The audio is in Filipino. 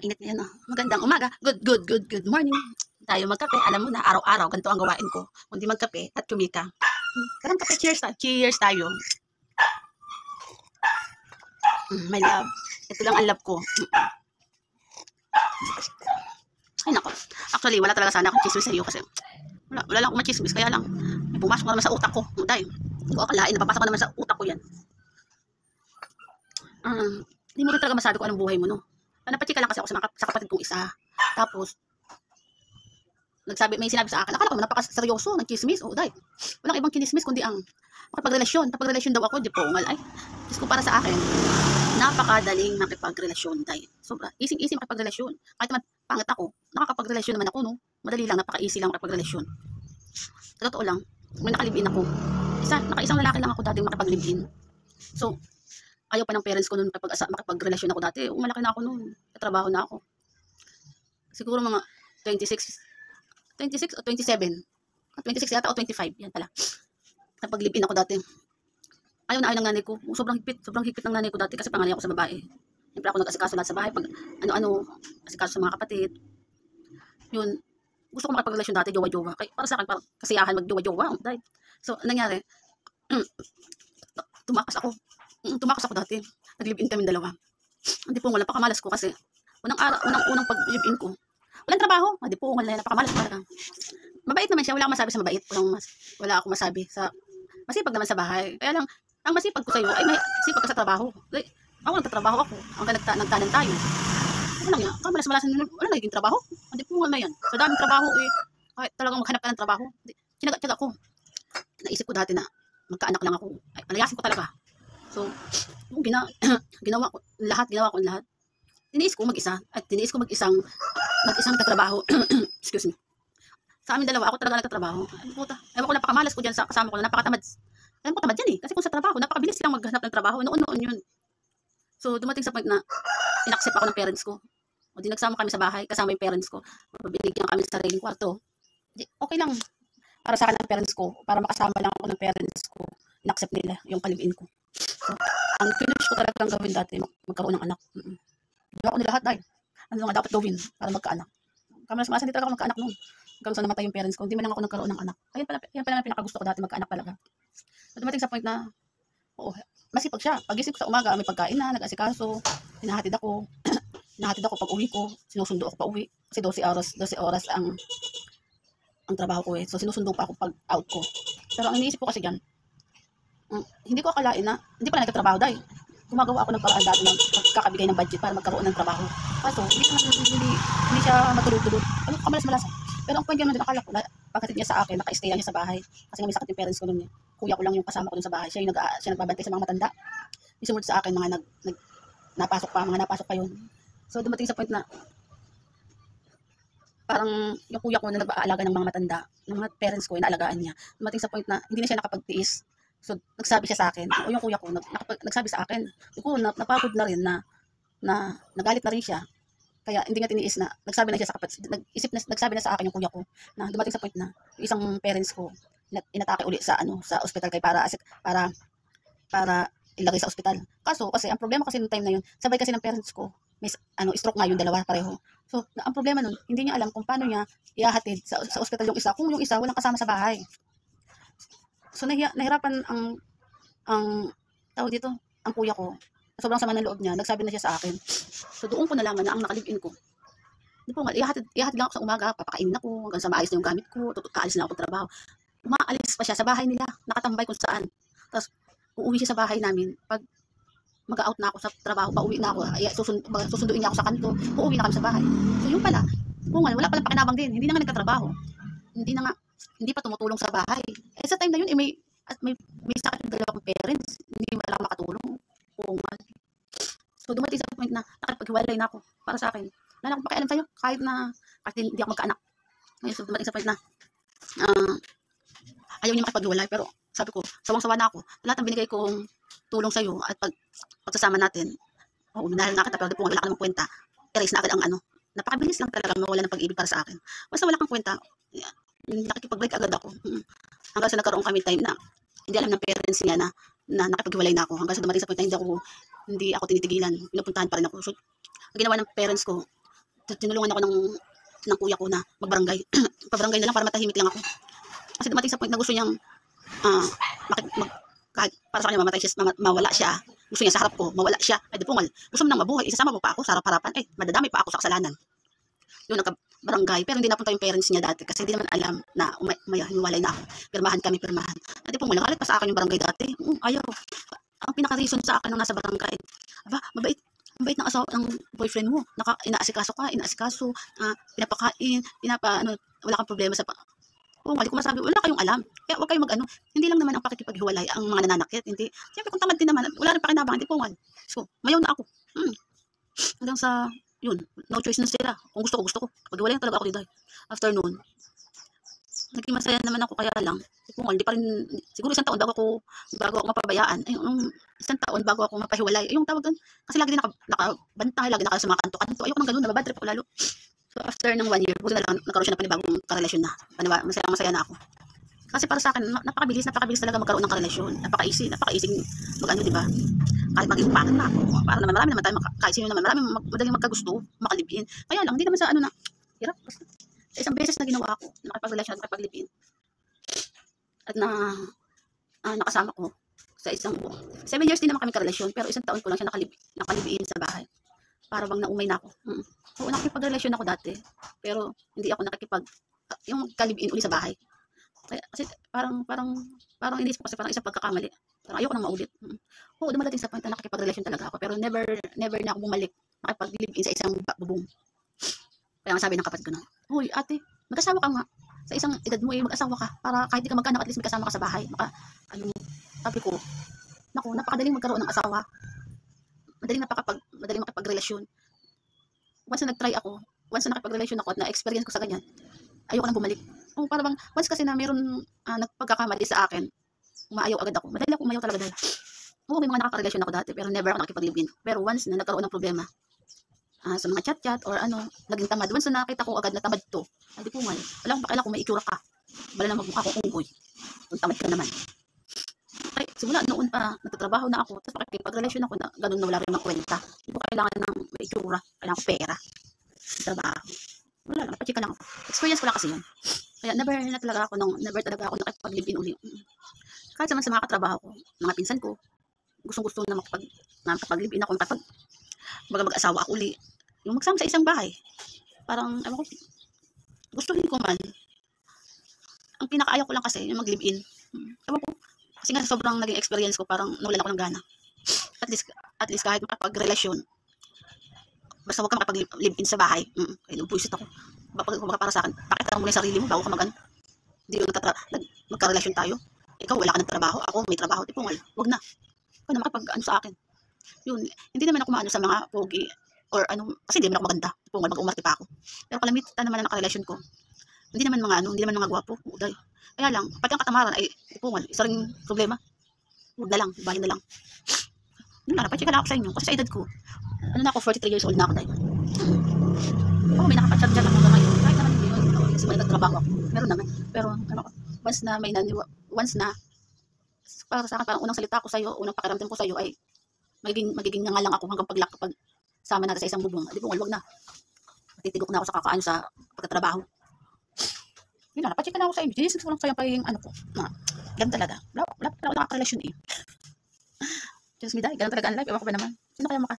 Init na yan, oh. Magandang umaga. Good morning. Tayo magkape. Alam mo na, araw-araw, ganito ang gawain ko. Kundi magkape at kumika. Karang kape, cheers tayo. My love. Ito lang ang love ko. Ay, nako. Actually, wala talaga sana akong chismis sa iyo kasi wala lang akong machismis. Kaya lang, may pumasok na naman sa utak ko. Dahil, hindi ko akalain, napapasok ko naman sa utak ko yan. Hindi mo rin talaga masabi kung anong buhay mo, no? Napachika lang kasi ako sa kapatid kong isa. Tapos, may sinabi sa akin, akala ko napaka-seryoso ng chismis. O, dahil, walang ibang kinismis kundi ang makipagrelasyon. Napagrelasyon daw ako, di po, ay, Diyos ko, para sa akin, napakadaling makipagrelasyon, dahil, sobra, easy makipagrelasyon. Kahit naman, pangit ako, nakakapagrelasyon naman ako, no? Madali lang, napaka-easy lang makipagrelasyon. Sa totoo lang, may nakalibin ako. Nakaisang lalaki lang ako dati makipag-live-in. So, ayaw pa ng parents ko noon makipagrelasyon ako dati. Malaki na ako noon. Trabaho na ako. Siguro mga 26 o 27. 26 yata o 25. Yan pala. Napag-live-in ako dati. Ayaw na ng nanay ko. Sobrang higpit ng nanay ko dati kasi panganay ako sa babae. Siyempre ako nag-asikaso lahat sa bahay. Pag asikaso sa mga kapatid. Yun. Gusto ko makipagrelasyon dati, jowa-jowa. Para sa akin, parang kasiyahan mag-jowa-jowa. So, nangyari, tumakas ako dati. Nag-live-in kami dalawa. Hindi po, wala pakamalas ko kasi unang pag-live-in ko. Walang trabaho. Hindi po, wala napakamalas ko talaga. Mabait naman siya. Wala akong masabi sa mabait. Wala akong masabi sa masipag naman sa bahay. Kaya lang, ang masipag ko sa'yo ay may sipag ka sa trabaho. Like, ako nagtatrabaho ako. Hanggang nagtanan tayo. Ano lang yan? Kamalas-malasan nyo. Wala naging trabaho. Hindi po, wala yan. Sa daming trabaho kahit talagang maghanap ka ng trabaho. Tinagat ko. Naisip ko dati na magkaanak lang ako. Ay, palayasin ko talaga. So, ginawa ko lahat. Tiniis ko mag-isa at tiniis ko mag-isang nagtatrabaho. Excuse me. Sa amin dalawa, ako talaga nagtatrabaho. Ewan ko, napakamalas ko dyan sa kasama ko na napakatamad. Ewan ko, tamad yan eh. Kasi kung sa trabaho, napakabilis silang maghanap ng trabaho. Noon yun. So, dumating sa point na inaccept ako ng parents ko. O di nagsama kami sa bahay, kasama yung parents ko. Binigyan kami sa sariling kwarto. Okay lang. Para sa akin ang parents ko, para makasama lang ako ng parents ko, inaccept nila yung kalibin ko. So, ang pinush ko talagang gawin dati, magkaroon ng anak. Ginawa ko na lahat dahil ano nga dapat gawin para magkaanak. Kamalas-malasan din talaga ako magkaanak noon. Hanggang sa namatay yung parents ko, hindi man lang ako nagkaroon ng anak. Yan pala pinakagusto ko dati, magkaanak talaga. So, dumating sa point na, masipag siya. Pagising ko sa umaga, may pagkain na, nag-asikaso, hinahatid ako pag uwi ko, sinusundo ako pa uwi. Kasi 12 oras ang trabaho ko eh. So, sinusundo pa ako pag out ko. Pero ang iniisip ko kasi dyan, hindi ko akalain na, hindi pala nagtatrabaho dahil gumagawa ako ng paraan dati ng pagkakabigay ng budget para magkaroon ng trabaho. Kaso, hindi siya matulog-tulog. Ano, kamalas-malasan. Pero ang point naman din, akala ko, pagkatid niya sa akin, naka-stay lang niya sa bahay. Kasi nga may sakit yung parents ko nun eh. Kuya ko lang yung kasama ko dun sa bahay. Siya nagbabantay sa mga matanda. Isunod sa akin, mga napasok pa yun. So, dumating sa point na, parang yung kuya ko na nag-aalaga ng mga matanda, ng mga parents ko, inaalagaan niya. Dumating sa point na, hindi na siya nakapagtiis. So, nagsabi siya sa akin, o yung kuya ko, nagsabi sa akin, napagod na rin na nagalit na rin siya. Kaya hindi nga tiniis na, nagsabi na siya sa kapatid, nagsabi na sa akin yung kuya ko, na dumating sa point na, isang parents ko, inatake uli sa ospital para ilagay sa ospital. Kasi ang problema kasi nung time na yun, sabay kasi ng parents ko, may stroke nga yung dalawa pareho. So, ang problema nun, hindi niya alam kung paano niya ihahatid sa ospital yung isa, kung yung isa walang kasama sa bahay. So, nahirapan ang tawag dito, ang kuya ko. Sobrang sama ng loob niya. Nagsabi na siya sa akin. So, doon ko nalaman na ang nakalibin ko. Di po nga, ihatid lang ako sa umaga, papakainin ako, hanggang sa maayos na yung gamit ko, aalis na ako trabaho. Umaalis pa siya sa bahay nila, nakatambay kung saan. Tapos, uuwi siya sa bahay namin. Pag mag-out na ako sa trabaho, pauwi na ako, susunduin niya ako sa kanto, uuwi na kami sa bahay. So, yun pala. Kung wala palang pakinabang din. Hindi na nga nagtatrabaho. Hindi pa tumutulong sa bahay. Eh, sa time na yun, may sakit yung dalawang parents. Hindi wala akong makatulong. So, dumating sa point na nakipaghiwalay na ako para sa akin. Wala akong pakialam sa'yo kahit hindi ako magkaanak. Ngayon, so, dumating sa point na ayaw niya makipaghiwalay, pero sabi ko, sawang-sawa na ako. Lahat ng binigay kong tulong sa'yo at pagsasama natin, minahal na kita, pero di po wala ka namang kwenta. Erase na agad ang napakabilis lang talaga mawala ng pag-ibig para sa akin. Basta wala kang kwenta, nakikipag-break agad ako. Hanggang sa nagkaroon kami time na hindi alam ng parents niya na nakipaghiwalay na ako. Hanggang sa dumating sa point na hindi ako tinitigilan. Pinupuntahan pa rin ako. So, ang ginawa ng parents ko, tinulungan ako ng kuya ko na magbarangay. Pabarangay na lang para matahimik lang ako. Kasi dumating sa point na gusto niyang kahit para sa kanya mamatay siya, mawala siya. Gusto niya sa harap ko, mawala siya. Ay di pungal. Gusto mo nang mabuhay, isasama mo pa ako sa harap-harapan. Eh, madadami pa ako sa kasalanan. Yun, nagka-barangay. Pero hindi napunta yung parents niya dati kasi hindi naman alam na humiwalay na ako. Pirmahan kami, pirmahan. At di pungal, nakalit pa sa akin yung barangay dati. Ayaw. Ang pinaka-reason sa akin nang nasa barangay, aba, mabait ng asawa ng boyfriend mo. Inaasikaso ka, pinapakain, wala kang problema sa hindi ko masabi, wala kayong alam. Kaya huwag kayong mag-ano. Hindi lang naman ang pakikipaghiwalay ang mga nananakit. Hindi. Siyempre kung tamad din naman, wala rin pakinabang, hindi pungal. So, mayaw na ako. Hanggang sa, yun, no choice na sila. Kung gusto ko. Paghiwalay talaga ako dito. After noon, naging masaya naman ako kaya lang. Pungal, hindi pa rin, siguro isang taon bago ako mapabayaan. Ay, isang taon bago ako mapahiwalay. Yung tawag doon, kasi lagi din nakabantay, lagi nakasumakanto-kanto. Ayoko ng ganun, nababad trip ako lalo. So, after ng 1 year, buti na lang, nagkaroon siya ng panibagong karelasyon na. Masaya na ako. Kasi para sa akin, napakabilis talaga magkaroon ng karelasyon. Napaka-easy mag-ano, di ba? Kahit maging pangit na ako. Para naman, marami naman tayo, kahit sino naman, madaling magkagusto, makalibin. Kaya lang, hindi naman sa hirap. Sa isang beses na ginawa ko, nakipagrelasyon, nakipaglibin. At nakasama ko sa isang buwan. 7 years din naman kami karelasyon, pero isang taon ko lang siya nakalibin sa bahay. Para bang naumay na ako. Oo, nakipagrelasyon ako dati. Pero hindi ako yung kalibin uli sa bahay. Kasi parang inisip ko kasi parang isang pagkakamali. Parang ayoko nang maulit. Oo, dumadating sa point na nakikipagrelasyon talaga ako. Pero never na ako bumalik. Nakipag-live-in sa isang bubong. Kaya nga sabi ng kapatid ko na, "Hoy, ate, mag-asawa ka nga. Sa isang edad mo mag-asawa ka. Para kahit di ka magkaanak, at least may kasama ka sa bahay." Sabi ko, naku, napakadaling magkaroon ng asawa. Madaling makipagrelasyon. Once na nakipagrelasyon ako at na-experience ko sa ganyan, ayoko nang bumalik. Parang once kasi na mayroon nagpagkakamali sa akin, umaayaw agad ako. Madali ako umayaw talaga dahil. Oo, may mga nakakarelasyon ako dati pero never ako nakipag-live-in. Pero once na nagkaroon ng problema, sa mga chat-chat or naging tamad. Once na nakita ko agad na tamad to, hindi po nga, wala akong pakialam kung may itsura ka. Bala na magmukha akong unggoy. Kung tamad ka naman. Ay, simula noon pa, nagtatrabaho na ako, tapos makikipagrelasyon ako na ganun na wala rin makwenta. Hindi ko kailangan ng itsura, kailangan ko pera. Trabaho. Wala lang, napachika lang ako. Experience ko lang kasi yun. Kaya never talaga ako nakipag-live-in uli. Kahit sa mga katrabaho ko, mga pinsan ko, gustong-gusto na makapag-live-in ako, mag-asawa ako uli. Yung magsama sa isang bahay. Parang, ewan ko, gustuhin ko man. Ang pinakaayaw ko lang kasi, yung mag-live-in. Ewan ko, kasi nga sobrang naging experience ko, parang nawalan ako ng gana. At least kahit makapag-relasyon, basta huwag ka makapag-live-in sa bahay. Kaya nagpuisit ako. Para sa akin, pakita mo na yung sarili mo bago ka hindi yung magka-relasyon tayo. Ikaw, wala ka ng trabaho. Ako, may trabaho. Tipo, wag na. Huwag na makapag-ano sa akin. Yun, hindi naman ako maano sa mga pogi or kasi hindi naman ako maganda. Tipo, mag-umarte pa ako. Pero kalamitan naman na nakarelasyon ko. Hindi naman mga gwapo. Uday. Kaya lang, pati ang katamaran ay, tipo, isa ring problema. Huwag na lang, bahin na lang. Yun na, napachika lang ako sa inyo. Kasi sa edad ko, na ako, 43 years old na ako tayo. Oo, may nakapachat dyan ako ngayon. Kahit naman hindi yun, kasi may nagtrabaho ako. Meron naman. Pero, once na, para sa akin, parang unang salita ko sa'yo, unang pakiramdam ko sa'yo ay, magiging nga lang ako hanggang pag sama natin sa isang bubong. Di po, wag na. Matitigok na ako sa kakaano sa pagkatrabaho. Yun na, napachika na ako sa inyo. Jesus ko lang kaya pa yung ko. Ganun talaga. Wala pa ako nakakarelasyon eh. Diyos me, ganun talaga ang life. Ewan ko ba naman. Sino kaya